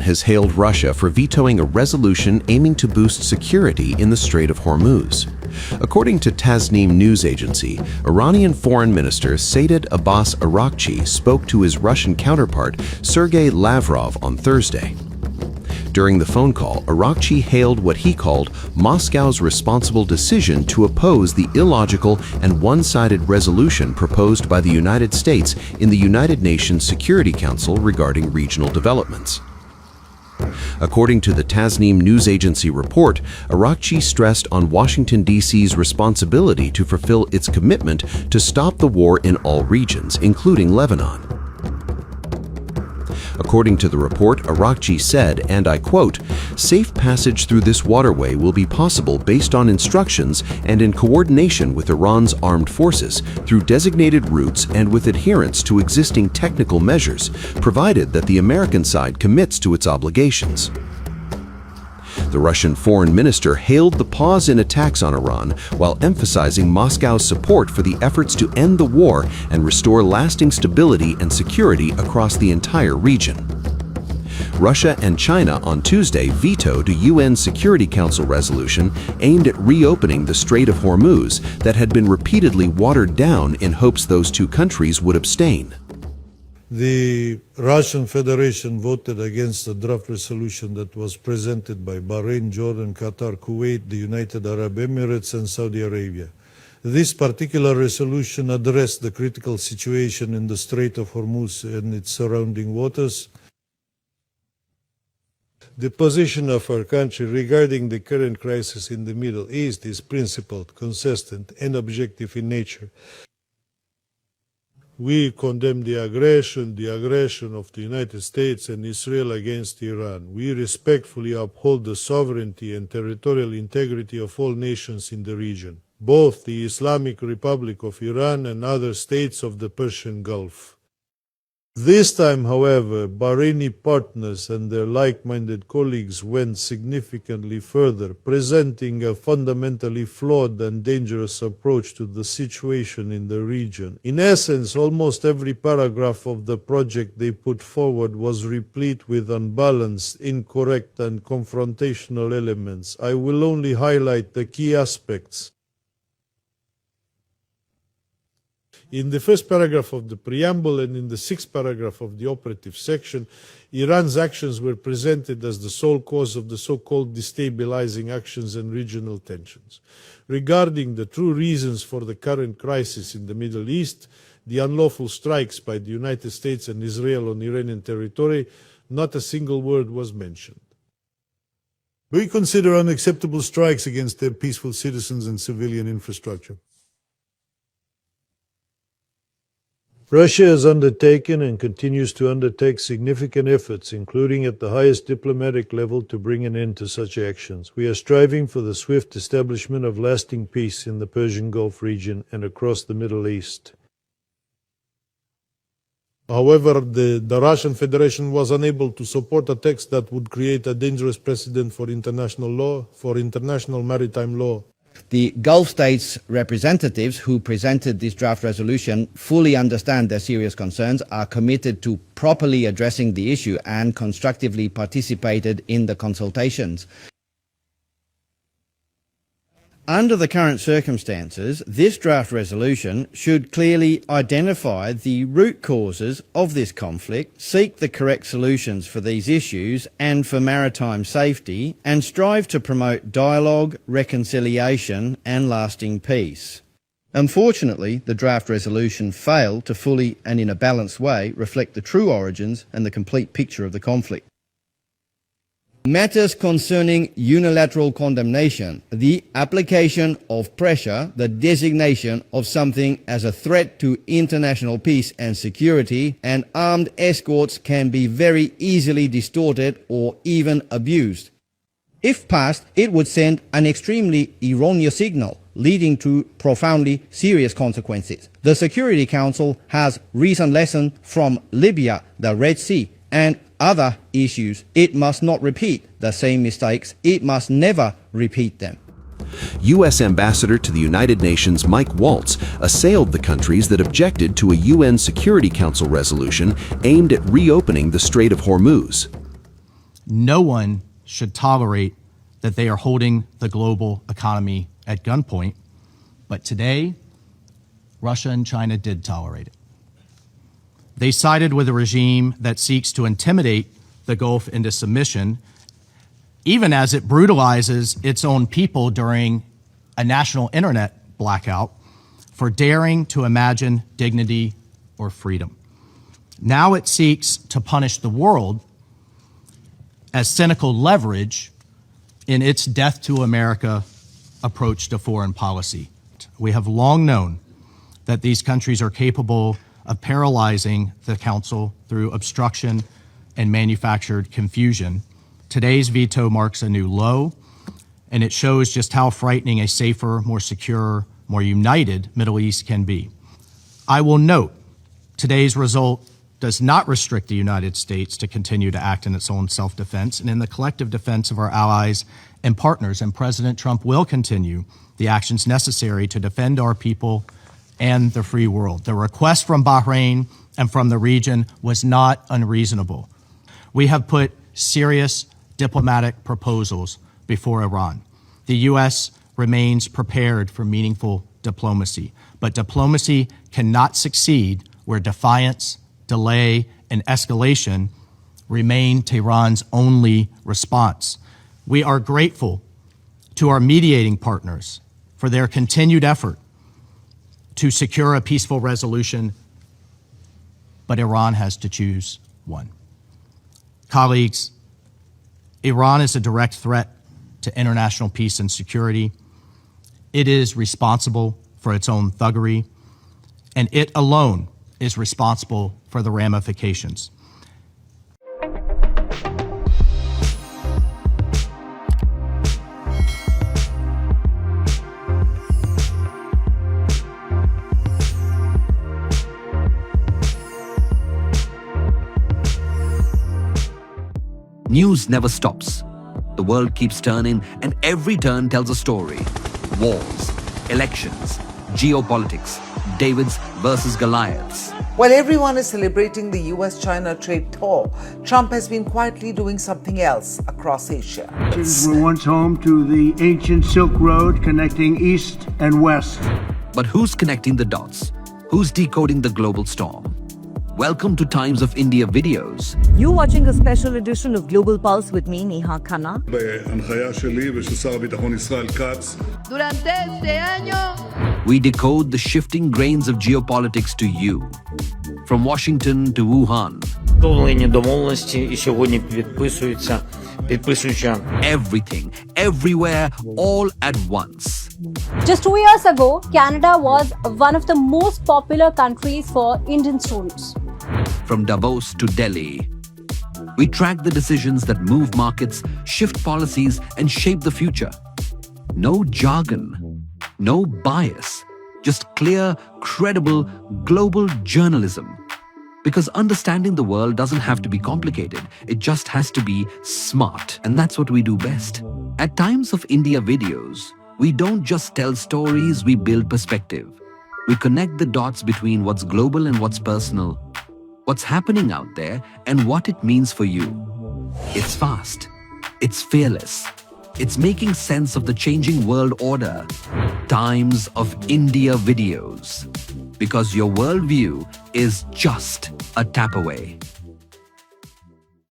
has hailed Russia for vetoing a resolution aiming to boost security in the Strait of Hormuz. According to Tasnim news agency, Iranian Foreign Minister Seyed Abbas Araghchi spoke to his Russian counterpart Serge Lavrov on Thursday. During the phone call, Araghchi hailed what he called Moscow's responsible decision to oppose the illogical and one-sided resolution proposed by the United States in the United Nations Security Council regarding regional developments. According to the Tasnim news agency report, Araghchi stressed on Washington, D.C.'s responsibility to fulfill its commitment to stop the war in all regions, including Lebanon. According to the report, Araghchi said, and I quote, "Safe passage through this waterway will be possible based on instructions and in coordination with Iran's armed forces through designated routes and with adherence to existing technical measures, provided that the American side commits to its obligations." The Russian foreign minister hailed the pause in attacks on Iran while emphasizing Moscow's support for the efforts to end the war and restore lasting stability and security across the entire region. Russia and China on Tuesday vetoed a UN Security Council resolution aimed at reopening the Strait of Hormuz that had been repeatedly watered down in hopes those two countries would abstain. The Russian Federation voted against the draft resolution that was presented by Bahrain, Jordan, Qatar, Kuwait, the United Arab Emirates, and Saudi Arabia. This particular resolution addressed the critical situation in the Strait of Hormuz and its surrounding waters. The position of our country regarding the current crisis in the Middle East is principled, consistent, and objective in nature. We condemn the aggression of the United States and Israel against Iran. We respectfully uphold the sovereignty and territorial integrity of all nations in the region, both the Islamic Republic of Iran and other states of the Persian Gulf. This time, however, Bahraini partners and their like-minded colleagues went significantly further, presenting a fundamentally flawed and dangerous approach to the situation in the region. In essence, almost every paragraph of the project they put forward was replete with unbalanced, incorrect, and confrontational elements. I will only highlight the key aspects. In the first paragraph of the preamble and in the sixth paragraph of the operative section, Iran's actions were presented as the sole cause of the so-called destabilizing actions and regional tensions. Regarding the true reasons for the current crisis in the Middle East, the unlawful strikes by the United States and Israel on Iranian territory, not a single word was mentioned. We consider unacceptable strikes against their peaceful citizens and civilian infrastructure. Russia has undertaken and continues to undertake significant efforts, including at the highest diplomatic level, to bring an end to such actions. We are striving for the swift establishment of lasting peace in the Persian Gulf region and across the Middle East. However, the Russian Federation was unable to support a text that would create a dangerous precedent for international law, for international maritime law. The Gulf states' representatives who presented this draft resolution fully understand their serious concerns, are committed to properly addressing the issue, and constructively participated in the consultations. Under the current circumstances, this draft resolution should clearly identify the root causes of this conflict, seek the correct solutions for these issues and for maritime safety, and strive to promote dialogue, reconciliation and lasting peace. Unfortunately, the draft resolution failed to fully and in a balanced way reflect the true origins and the complete picture of the conflict. Matters concerning unilateral condemnation, the application of pressure, the designation of something as a threat to international peace and security, and armed escorts can be very easily distorted or even abused. If passed, it would send an extremely erroneous signal, leading to profoundly serious consequences. The Security Council has recent lessons from Libya, the Red Sea, and other issues. It must not repeat the same mistakes. It must never repeat them. U.S. Ambassador to the United Nations Mike Waltz assailed the countries that objected to a UN Security Council resolution aimed at reopening the Strait of Hormuz. No one should tolerate that they are holding the global economy at gunpoint. But today, Russia and China did tolerate it. They sided with a regime that seeks to intimidate the Gulf into submission, even as it brutalizes its own people during a national internet blackout for daring to imagine dignity or freedom. Now it seeks to punish the world as cynical leverage in its death to America approach to foreign policy. We have long known that these countries are capable of paralyzing the Council through obstruction and manufactured confusion. Today's veto marks a new low, and it shows just how frightening a safer, more secure, more united Middle East can be. I will note today's result does not restrict the United States to continue to act in its own self-defense and in the collective defense of our allies and partners, and President Trump will continue the actions necessary to defend our people and the free world. The request from Bahrain and from the region was not unreasonable. We have put serious diplomatic proposals before Iran. The U.S. remains prepared for meaningful diplomacy, but diplomacy cannot succeed where defiance, delay, and escalation remain Tehran's only response. We are grateful to our mediating partners for their continued effort to secure a peaceful resolution, but Iran has to choose one. Colleagues, Iran is a direct threat to international peace and security. It is responsible for its own thuggery, and it alone is responsible for the ramifications. News never stops. The world keeps turning, and every turn tells a story. Wars, elections, geopolitics, Davids versus Goliaths. While everyone is celebrating the US-China trade talk, Trump has been quietly doing something else across Asia. These were once home to the ancient Silk Road connecting east and west. But who's connecting the dots? Who's decoding the global storm? Welcome to Times of India videos. You're watching a special edition of Global Pulse with me, Neha Khanna. בהנחיה שלי ושל שר הביטחון ישראל כץ. Durante este año, We decode the shifting grains of geopolitics to you. From Washington to Wuhan. Доволені домовленості і сьогодні підписуються. Everything, everywhere, all at once. Just 2 years ago, Canada was one of the most popular countries for Indian students. From Davos to Delhi, we track the decisions that move markets, shift policies, and shape the future. No jargon, no bias, just clear, credible, global journalism. Because understanding the world doesn't have to be complicated, it just has to be smart, and that's what we do best. At Times of India videos, we don't just tell stories, we build perspective. We connect the dots between what's global and what's personal, what's happening out there, and what it means for you. It's fast, it's fearless, it's making sense of the changing world order. Times of India videos. Because your worldview is just a tap away.